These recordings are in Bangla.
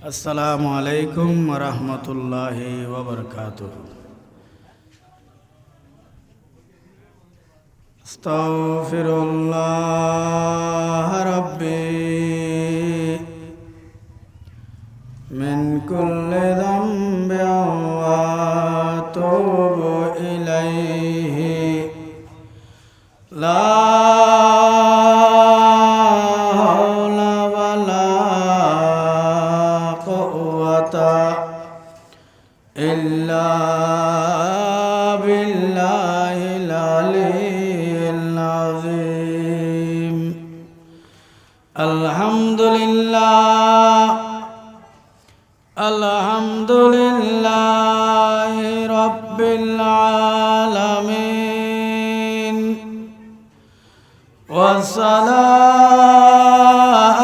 আসসালামু আলাইকুম ওয়া রাহমাতুল্লাহি ওয়া বারাকাতুহু। আস্তাগফিরুল্লাহ রাব্বি মিন কুল্লি যামবিন ওয়া আতুবু ইলাইহি লা إلا بالله العلي العظيم. الحمد لله الحمد لله رب العالمين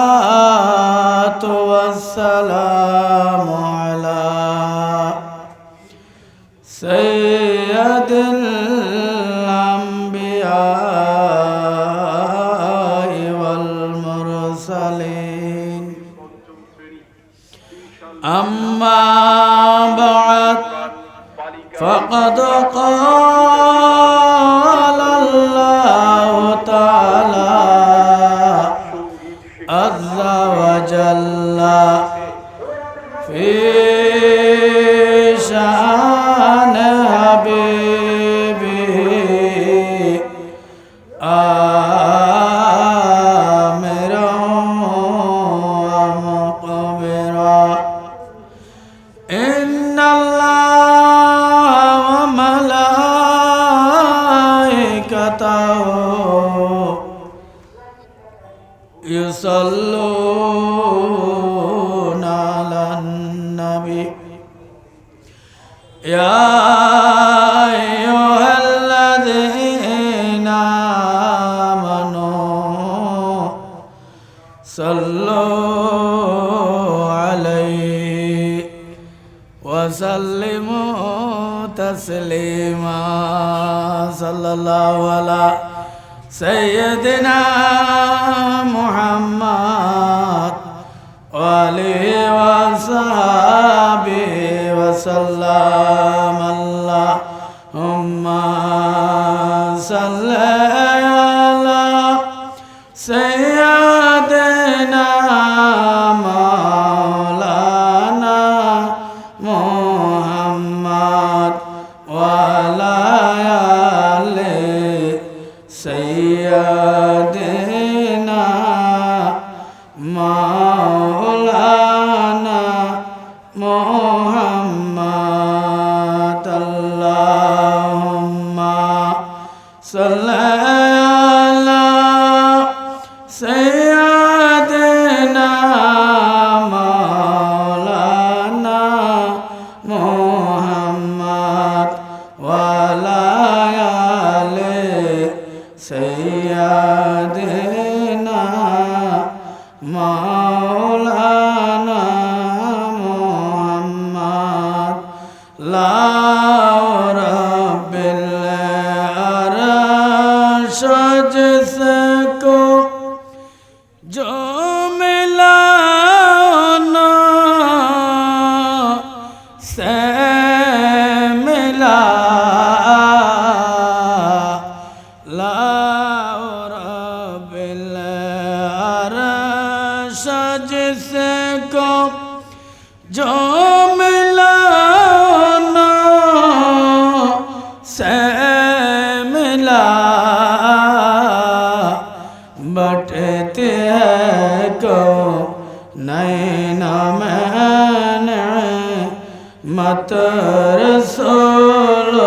والصلاة والسلام على سيد الأنبياء والمرسلين. أما بعد فقد قال الله تعالى عز وجل في شأن حبيبه آمرا ومخبرا إن الله وملائكته يصلون على النبي يا أيها الذين آمنوا صلوا عليه وسلموا تسليما. صلى الله على سيدنا محمد وآله وصحبه وسلم. اللهم صل على سيدنا مولانا محمد وعلى آل سيدنا مولانا محمد. اللهم صل على سيدنا مولانا محمد وعلى آل سيدنا مولانا محمد. لا رب العرش जिसको जो मिला ना से मिला ला रब العرش जिसको जो मिला ना से मिला बटते हैं को नैना मैंने मत रसूलुल्लाह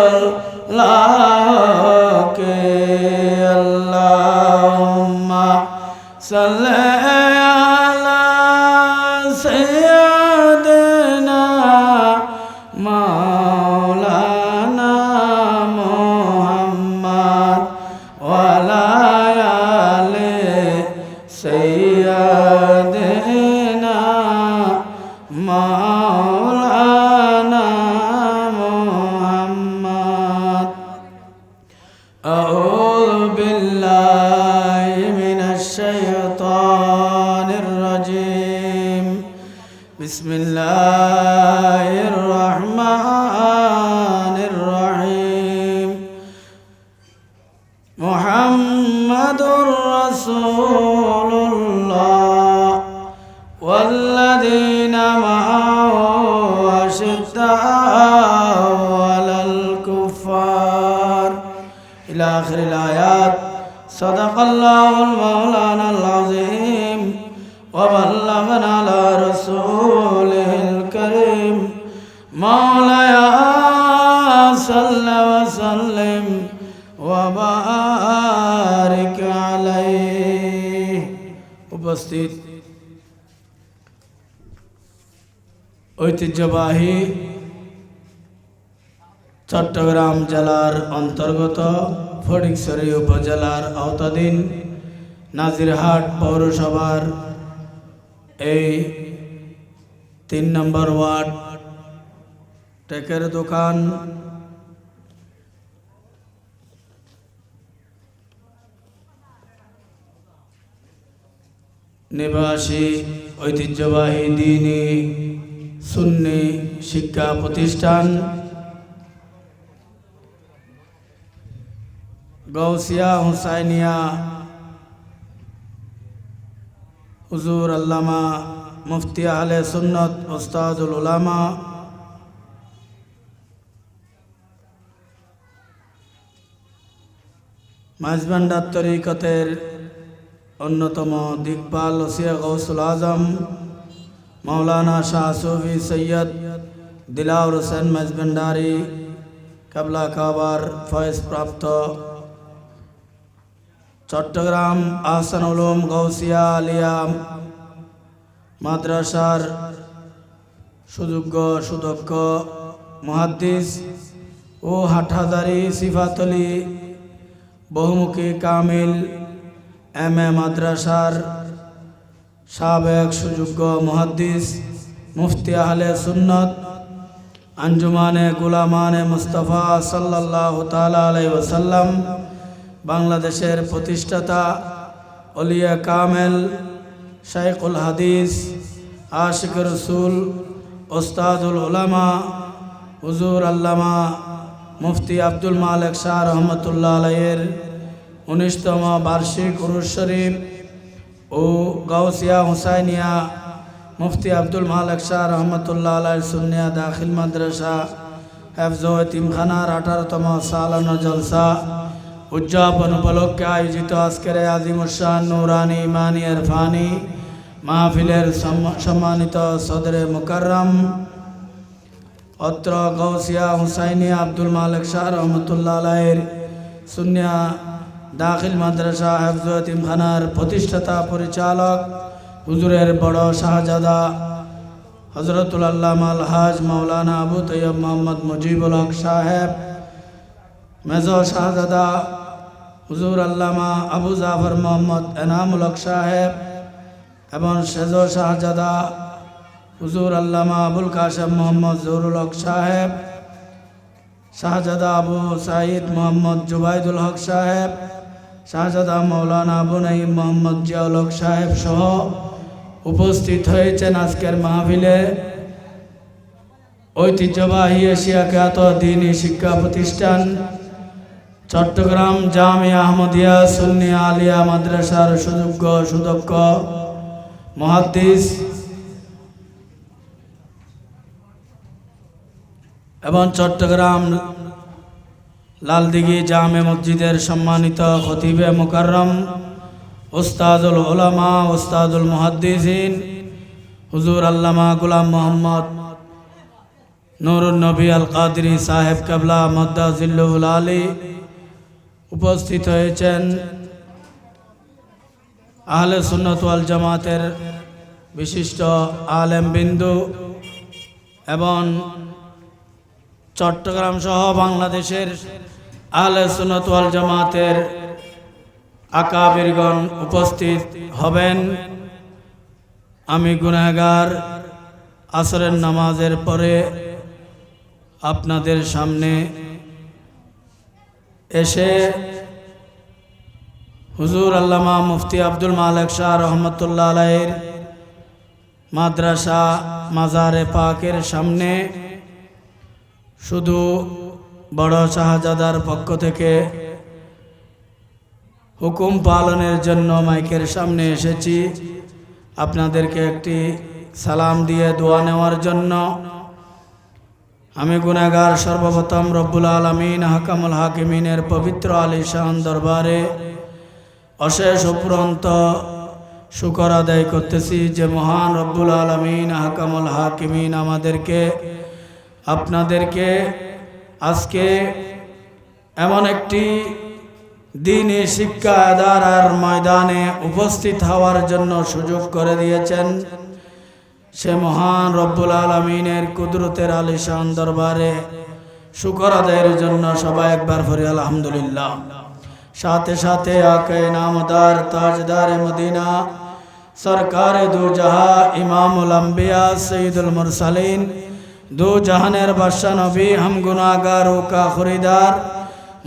के. अल्लाहुम्मा सल्ली अला सय्यिदना मौलाना मुहम्मद वअला आले सय्यिदना मौलाना मुहम्मद. أعوذ بالله من الشيطان الرجيم. বিসমিল্লাহির রহমানির রহিম মুহাম্মাদুর রাসূলুল্লাহ ওয়াল্লাযীনা মা'আহু আশিদ্দাউ আলাল কুফফার ইলা আখিরিল আয়াত। সাদাকাল্লাহুল মাওলানাল আযীম ওয়া বাল্লাগনা আলা রাসূলিহিল কারীম। মাওলায়া সাল্লি ওয়া সাল্লিম ওয়া বারিক আলাইহি। উপস্থিত ঐতিহ্যবাহী চট্টগ্রাম জেলার অন্তর্গত ফটিকছড়ি উপজেলার আওতাধীন নাজিরহাট পৌরসভার এই ৩ নম্বর ওয়ার্ড টেকের দোকান নিবাসী ঐতিহ্যবাহী দ্বীনি সুন্নি শিক্ষা প্রতিষ্ঠান গৌসিয়া হুসাইনিয়া হুজুর আল্লামা মুফতি আহলে সুন্নত উস্তাদুল উলামা মাঝবান্ডার তরিকতের অন্যতম দিকপাল ওসিয়া গৌসুল আজম মৌলানা শাহ সুফি সৈয়দ দিলাওর হোসেন মাঝবান্ডারি কাবলা কাবার ফয়েজ প্রাপ্ত চট্টগ্রাম আহসান উলুম গৌসিয়া আলিয়া মাদ্রাসার সুযোগ্য সুদক্ষ মুহাদ্দিস ও হাটহাজারি সিফাতলি বহুমুখী কামিল এম.এ. মাদ্রাসার সাবেক সুযোগ্য মুহাদ্দিস মুফতি আহলে সুন্নত আঞ্জুমানে গুলামানে মুস্তাফা সাল্লাল্লাহু তাআলা আলাইহি ওয়াসাল্লাম বাংলাদেশের প্রতিষ্ঠাতা ওলিয়া কামেল শাইখুল হাদিস আশিক রসুল ওস্তাদুল উলামা হুজুর আল্লামা মুফতি আব্দুল মালেক শাহ রহমতুল্লাহ আলাইহির 19তম বার্ষিক উরুস শরীফ ও গাউসিয়া হুসাইনিয়া মুফতি আব্দুল মালেক শাহ রহমতুল্লাহ আলাইহির সুন্নিয়া দাখিল মাদ্রাসা হেফজ ও এতিমখানার 18তম সালানা জলসা উদযাপন উপলক্ষে আয়োজিত আজকের আজিমুশান নুরানি ইমানি ইরফানি মাহফিলের সম্মানিত সদরে মুকাররম অত্র গৌসিয়া হুসাইনিয়া আব্দুল মালেক শাহ রহমতুল্লাহ আলাইহির সুন্নিয়া দাখিল মাদ্রাসা হেফজ ও এতিমখানার প্রতিষ্ঠাতা পরিচালক হুজুরের বড় শাহজাদা হযরতুল আল্লামা আলহাজ মাওলানা আবু তৈয়ব মোহাম্মদ মুজিবুল হক সাহেব মেজো শাহজাদা হুজুর আল্লামা আবু জাফর মোহাম্মদ এনামুল হক সাহেব এবং সেজো শাহজাদা হুজুর আল্লামা আবুল কাশেম মোহাম্মদ জহুরুল হক সাহেব শাহজাদা আবু সাঈদ মোহাম্মদ জুবাইদুল হক সাহেব শাহজাদা মৌলানা আবু নাঈম মোহাম্মদ জিয়াউল হক সাহেব সহ উপস্থিত হয়েছেন আজকের মাহফিলে ঐতিহ্যবাহী এশিয়া খ্যাত দ্বীনি শিক্ষা প্রতিষ্ঠান চট্টগ্রাম জামিয়া আহমদিয়া সুন্নি আলিয়া মাদ্রাসার সুযোগ্য সুদক্ষ মুহাদ্দিস এবং চট্টগ্রাম লালদিঘি জামে মসজিদের সম্মানিত খতিবে মুকাররম উস্তাদুল উলামা উস্তাদুল মুহাদ্দিসিন হুজুর আল্লামা গুলাম মোহাম্মদ নুরুন নবী আল কাদরি সাহেব কেবলা মদ্দাজিল্লুল আলী উপস্থিত হয়েছেন আহলে সুন্নাত ওয়াল জামাতের বিশিষ্ট আলেম বিন্দু এবং চট্টগ্রাম সহ বাংলাদেশের আহলে সুন্নাত ওয়াল জামাতের আকাবিরগণ উপস্থিত হবেন। আমি গুনাহগার আসরের নামাজের পরে আপনাদের সামনে এসে হুজুর আল্লামা মুফতি আব্দুল মালেক শাহ রহমতুল্লাহ আলাইহির মাদ্রাসা মাজারে পাকের সামনে শুধু বড় শাহজাদার পক্ষ থেকে হুকুম পালনের জন্য মাইকের সামনে এসেছি আপনাদেরকে একটি সালাম দিয়ে দোয়া নেওয়ার জন্য। আমি গুনাহগার সর্বপ্রথম রব্বুল আলামিন হাকামুল হাকিমিনের পবিত্র আলিশান দরবারে অশেষ উপরন্ত শুকর আদায় করতেছি যে মহান রব্বুল আলামিন হাকামুল হাকিমিন আমাদেরকে আপনাদেরকে আজকে এমন একটি দ্বীনি শিক্ষা আদারার ময়দানে উপস্থিত হওয়ার জন্য সুযোগ করে দিয়েছেন। সে মহান রব্বুল আলামিনের কুদরতের আলিশান দরবারে শুকর আদায়ের জন্য সবাই একবার পড়ি আলহামদুলিল্লাহ। সাথে সাথে আকে নামদার তাজদার মদিনা সরকারে দু জাহা ইমামুল আম্বিয়া সৈয়দুল মুরসালিন দু জাহানের বাদশা নবী हम गुनाहगारों का खरीदार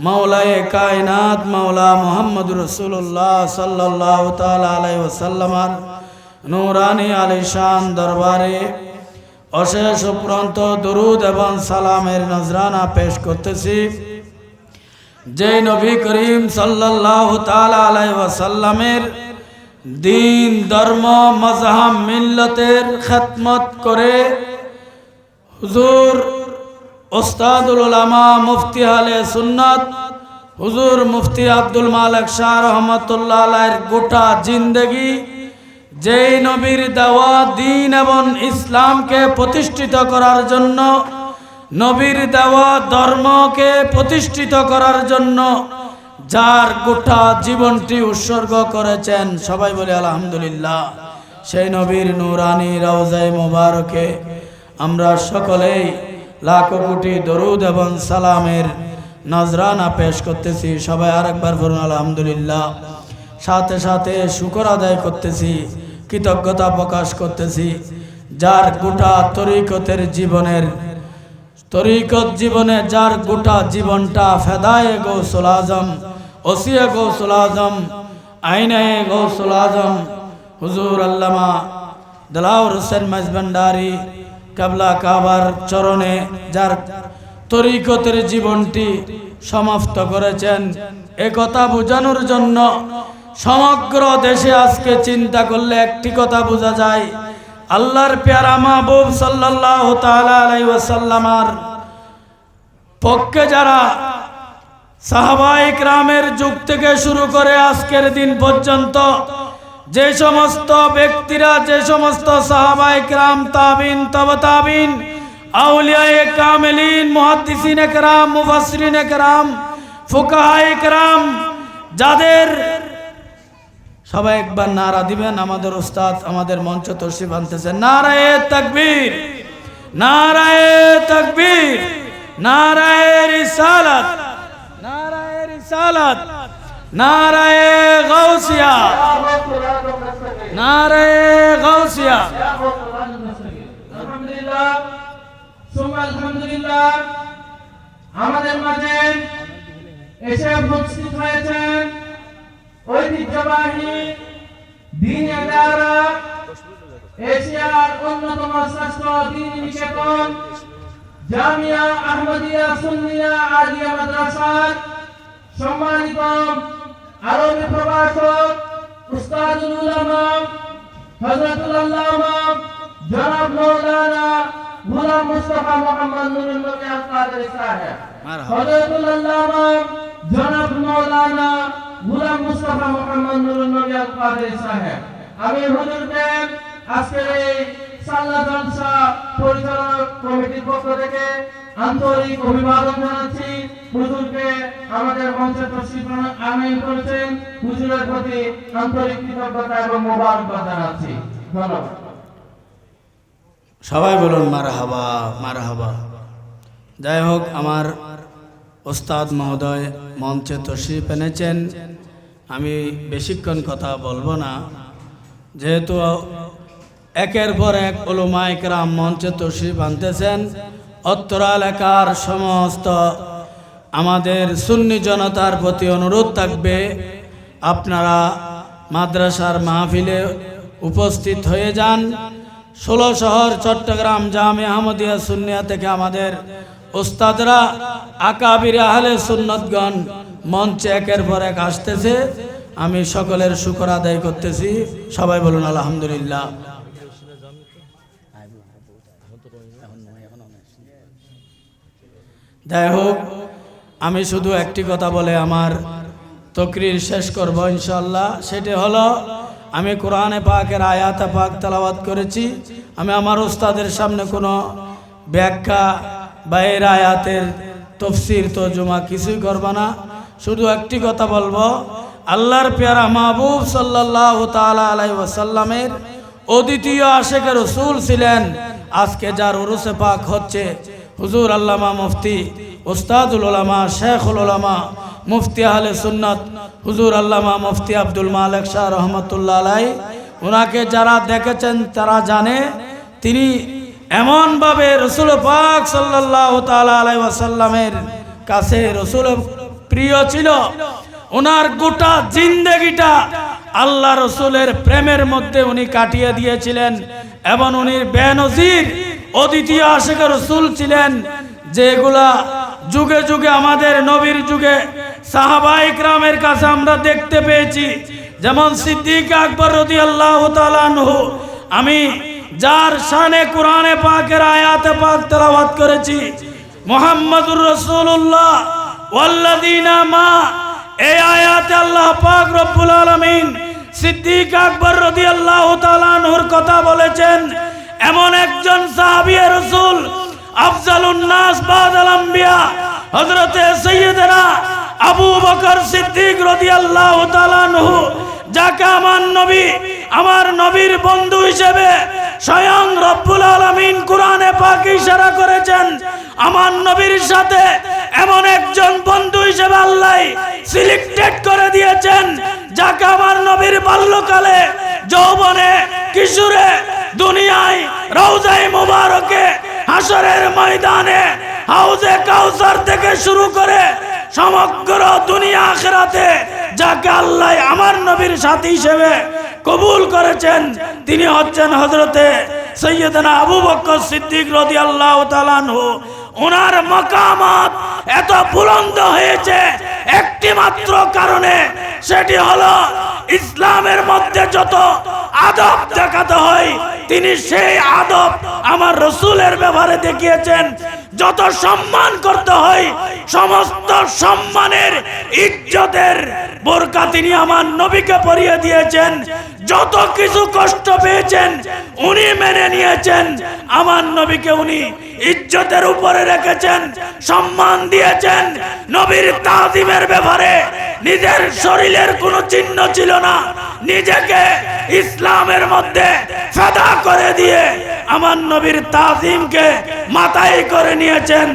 मौलाए कायनात मौला मोहम्मद रसूलुल्लाह सल्लल्लाहु ताला अलैहि वसल्लम नूरानी आलिशान दरबारे অশেষ উপরন্ত দরুদ এবং সালামের নজরানা পেশ করতেছি যে নবী করিম সাল্লাল্লাহু তাআলা আলাইহি ওয়াসাল্লামের দ্বীন ধর্ম মযহাব মিল্লতের খিদমত করে হুজুর ওস্তাদুল উলামা মুফতি আলে সুন্নাত হুজুর মুফতি আব্দুল মালিক শাহ রহমাতুল্লাহ আলাইহির গোটা জিন্দেগি যেই নবীর দেওয়া দ্বীন এবং ইসলামকে প্রতিষ্ঠিত করার জন্য নবীর দেওয়া ধর্মকে প্রতিষ্ঠিত করার জন্য যার গোটা জীবনটি উৎসর্গ করেছেন সবাই বলে আলহামদুলিল্লাহ। সেই নবীর নূরানি রওজায়ে মুবারকে আমরা সকলেই লাখো কোটি দরুদ এবং সালামের নজরানা পেশ করতেছি সবাই আরেকবার বলুন আলহামদুলিল্লাহ। সাথে সাথে শুকর আদায় করতেছি কৃতজ্ঞতা প্রকাশ করতেছি যার গোটা তরিকতের জীবনের তরিকত জীবনে যার গোটা জীবনটা ফেদায়ে গৌসুল আজম ওসিয়ে গৌসুল আজম আইনে গৌসুল আজম হুজুর আল্লামা দেলাওয়ার হোসেন মাইজভান্ডারী কাবলা কাবার চরণে যার তরিকতের জীবনটি সমাপ্ত করেছেন এ কথা বোঝানোর জন্য সমগ্র দেশে আজকে চিন্তা করলে একটি কথা বোঝা যায় আল্লাহর প্যারা মাহবুব সাল্লাল্লাহু তাআলা আলাইহি ওয়াসাল্লামের পক্ষে যারা সাহাবায়ে কিরামের যুগ থেকে শুরু করে আজকের দিন পর্যন্ত যে সমস্ত ব্যক্তিরা যে সমস্ত সাহাবায়ে কিরাম তাবিন তবে তাবিন আউলিয়ায়ে কামিলিন মুহাদ্দিসিনে কিরাম মুফাসসিরিনে কিরাম ফুকাহায়ে কিরাম যাদের সবাই একবার নারা দিবেন। আমাদের উস্তাদ আমাদের মঞ্চ তশরিফ আনতেছেন নারায়ে তাকবীর নারায়ে তাকবীর নারায়ে রিসালাত নারায়ে রিসালাত নারায়ে গাউসিয়া নারায়ে গাউসিয়া। আলহামদুলিল্লাহ সুবহান আলহামদুলিল্লাহ আমাদের মাঝে এসে উপস্থিত হয়েছেন ঐতিহ্যবাহী দ্বীনি আদারা এশিয়ার অন্যতম শ্রেষ্ঠ দ্বীনি নিকেতন জামিয়া আহমদিয়া সুন্নিয়া আলিয়া মাদ্রাসার সম্মানিত আরবি প্রভাষক উস্তাদুল উলামা হযরতুল আল্লামা জনাব মাওলানা গোলাম মুস্তাফা মুহাম্মদ নুরুল নবী আল কাদেরী সাহেব হযরতুল আল্লামা জনাব মাওলানা গোলাম মুস্তাফা মুহাম্মদ নুরুল নবী আল কাদেরী সাহেব। আমি হুজুরকে আজকের এই সাল্লা জলসা পরিচালক কমিটির পক্ষ থেকে আন্তরিক অভিবাদন জানাচ্ছি। হুজুরকে আমাদের মঞ্চে তশরিফ আনয়ন করেছেন হুজুরের প্রতি আন্তরিক কৃতজ্ঞতা এবং মোবারকবাদ জানাচ্ছি। ধন্যবাদ। সবাই বলুন মারহাবা মারহাবা। যাই হোক আমার ওস্তাদ মহোদয় মঞ্চে তশরিফ এনেছেন আমি বেশিক্ষণ কথা বলবো না যেহেতু একের পর এক উলামায়ে কেরাম মঞ্চে তশরিফ আনতেছেন। অত্র এলাকার সমস্ত আমাদের সুন্নি জনতার প্রতি অনুরোধ থাকবে আপনারা মাদ্রাসার মাহফিলে উপস্থিত হয়ে যান ষোলো শহর চট্টগ্রাম জামে আহমদিয়া সুন্নিয়া থেকে আমাদের ওস্তাদরা আকাবির আহলে সুন্নতগণ মঞ্চে একের পর এক আসতেছে। আমি সকলের শুকর আদায় করতেছি। সবাই বলুন আলহামদুলিল্লাহ। যাই হোক, আমি শুধু একটি কথা বলে আমার তকরির শেষ করব ইনশাল্লাহ। সেটি হলো, আমি কোরআনে পাকের আয়াতে পাক তেলাওয়াত করেছি। আমি আমার ওস্তাদের সামনে কোনো ব্যাখ্যা বা এর আয়াতের তফসির তর্জমা কিছুই করব না। শুধু একটি কথা বলবো, আল্লাহর পেয়ারা মাহবুব সাল্লাল্লাহু তাআলা আলাইহি ওয়াসাল্লামের অদ্বিতীয় আশিক রাসূল ছিলেন। আজকে যার উরুসে পাক হচ্ছে হুজুর আল্লামা মুফতি উস্তাদুল উলামা শেখুল উলামা মুফতি আহলে সুন্নাত হুজুর আল্লামা মুফতি আব্দুল মালেক শাহ রহমতুল্লাহ আলাইহি, ওনাকে যারা দেখেছেন তারা জানে তিনি এমনভাবে রসুল পাক সাল্লাল্লাহু তাআলা আলাইহি ওয়াসাল্লামের কাছে রসুল প্রিয় ছিল। ওনার গোটা জিন্দেগিটা আল্লাহ রসুলের প্রেমের মধ্যে উনি কাটিয়ে দিয়েছিলেন এবং উনি বেনজির অদ্বিতীয় আশিক রসুল ছিলেন, যেগুলা যুগে যুগে আমাদের নবীর যুগে সাহাবায়ে কেরামের কাছে আমরা দেখতে পেয়েছি। যেমন সিদ্দিক আকবর রাদিয়াল্লাহু তাআলা আনহু, আমি যার শানে কোরআনে পাকের আয়াতে পাক তেলাওয়াত করেছি, মুহাম্মাদুর রাসূলুল্লাহ ওয়াল্লাযীনা মা, এই আয়াতে আল্লাহ পাক রব্বুল আলামিন সিদ্দিক আকবর রাদিয়াল্লাহু তাআলা আনহুর কথা বলেছেন। এমন একজন সাহাবী রাসূল, আফজালুন নাস বাদাল আম্বিয়া, হযরতে সাইয়্যিদানা আবু বকর সিদ্দিক রাদিয়াল্লাহু তাআলা আনহু, যাকে আমার নবীর বন্ধু হিসেবে স্বয়ং রব্বুল আলামিন কোরআনে পাকে ইশারা করেছেন। আমার নবীর সাথে এমন একজন বন্ধু হিসেবে আল্লাহ সিলেক্টেড করে দিয়েছেন, যাকে আমার নবীর বাল্যকালে, যৌবনে, কিশোরে, দুনিয়ায়, রওজায়ে মুবারকে, হাসরের ময়দানে, হাউজে কাউসার থেকে শুরু করে সমগ্র দুনিয়া আখিরাতে যাকে আল্লাহ আমার নবীর সাথী হিসেবে কবুল করেছেন, তিনি হচ্ছেন হযরতে সাইয়্যিদানা আবু বকর সিদ্দিক রাদিয়াল্লাহু তাআলা আনহু। ওনার মাকামাত এত বুলন্দ হয়েছে একটি মাত্র কারণে, সেটি হলো ইসলামের মধ্যে যত আদব দেখাতে হয় তিনি সেই আদব আমার রসুলের ব্যাপারে দেখিয়েছেন। যত সম্মান করতে হয় সমস্ত সম্মানের, ইজ্জতের বোরকা তিনি আমার নবীকে পরিয়ে দিয়েছেন। যত কিছু কষ্ট পেয়েছেন উনি মেনে নিয়েছেন। আমার নবীকে উনি ইজ্জতের উপরে রেখেছেন, সম্মান দিয়েছেন। নবীর তাজিমের ব্যাপারে নিজের শরীরের কোনো চিহ্ন ছিল না, নিজেকে ইসলামের মধ্যে ফেদা করে দিয়ে আমার নবীর তাজিমকে মাথায় করে নিয়েছেন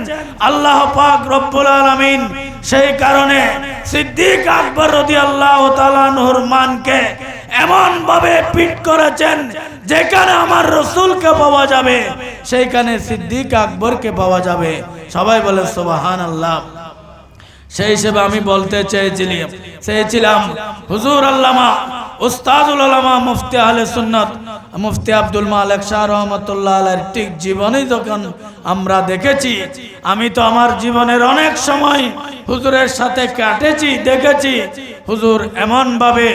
আল্লাহ পাক রব্বুল আলামিন। সেই কারণে সিদ্দিক আকবর রাদিয়াল্লাহু তাআলা আনহুর মানকে এমন ভাবে ফিট করেছেন, যেখানে আমার রসুলকে পাওয়া যাবে সেইখানে সিদ্দিক আকবরকে পাওয়া যাবে। সবাই বলে সুবহানাল্লাহ। সেই হিসেবে আমি বলতে চেয়েছিলাম হুজুর আল্লামা উস্তাদুল উলামা মুফতি আহলে সুন্নাত মুফতি আব্দুল মালেক শাহ রহমতুল্লাহ আলাইহির ঠিক জীবনেই যখন আমরা দেখেছি, আমি তো আমার জীবনের অনেক সময় হুজুরের সাথে কাটেছি, দেখেছি হুজুর এমন ভাবে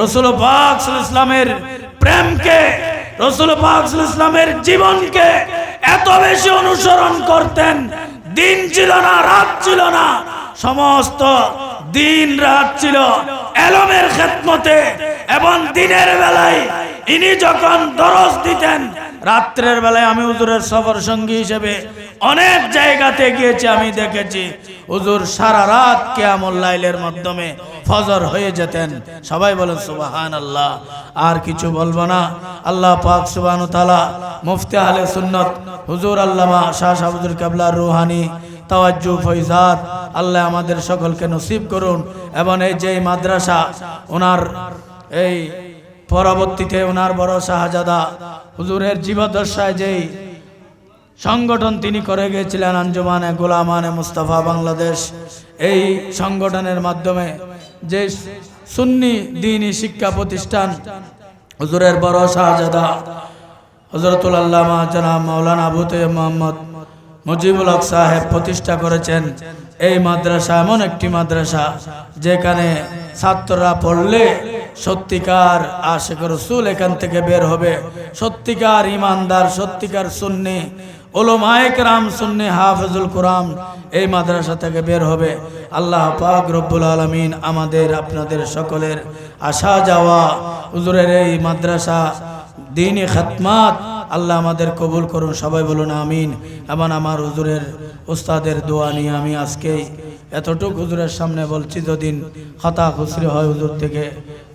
রাসূল পাক সাল্লাল্লাহু আলাইহি ওয়াসাল্লামের প্রেমকে, রাসূল পাক সাল্লাল্লাহু আলাইহি ওয়াসাল্লামের জীবনকে এত বেশি অনুসরণ করতেন। দিন ছিল না, রাত ছিল না, সমস্ত দিন রাত ছিল এলমের খেদমতে। এবং দিনের বেলায় ইনি যখন দরস দিতেন, রাত্রের বেলায় আমি হুজুরের সফর সঙ্গী হিসেবে অনেক জায়গাতে গিয়েছি, আমি দেখেছি হুজুর সারা রাত কিয়ামুল লাইলের মাধ্যমে ফজর হয়ে যেতেন। সবাই বলেন সুবহানাল্লাহ। আর কিছু বলবো না। আল্লাহ পাক সুবহানাহু তাআলা মুফতি আহলে সুন্নাত হুজুর আল্লামা শাহ সাবুদুল কেবলার রুহানি তাওয়াজ্জু ফয়জাত আল্লাহ আমাদের সকলকে নসিব করুন। এবং এই যে মাদ্রাসা, ওনার এই পরবর্তীতে ওনার বড় শাহজাদা হুজুরের জীবদ্দশায় যেই সংগঠন তিনি করে গিয়েছিলেন আঞ্জুমানে গোলামানে মুস্তাফা বাংলাদেশ, এই সংগঠনের মাধ্যমে যে সুন্নি দ্বীনি শিক্ষা প্রতিষ্ঠান হুজুরের বড় শাহজাদা হযরতুল আল্লামা জনাব মাওলানা আবু তৈয়ব মোহাম্মদ মুজিবুল হক সাহেব প্রতিষ্ঠা করেছেন। এই মাদ্রাসা এমন একটি মাদ্রাসা যেখানে ছাত্ররা পড়লে সত্যিকার আশিক রাসূল এখান থেকে বের হবে, সত্যিকার ইমানদার, সত্যিকার সুন্নি উলামায়ে কেরাম, সুন্নি হাফেজুল কোরআন এই মাদ্রাসা থেকে বের হবে। আল্লাহ পাক রব্বুল আলামিন আমাদের আপনাদের সকলের আশা যাওয়া হুজুরের এই মাদ্রাসা দ্বীনি খাতমাত আল্লাহ আমাদের কবুল করুন, সবাই বলুন আমিন। এবং আমার হুজুরের উস্তাদের দোয়া নিয়ে আমি আজকে এতটুকু হুজুরের সামনে বলছি, যদি খাতা খুসরি হয় হুজুর থেকে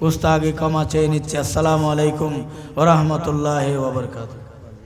উস্তাগে ক্ষমা চেয়ে নিচ্ছি। আসসালামু আলাইকুম ওয়া রাহমাতুল্লাহি ওয়া বারাকাতুহু।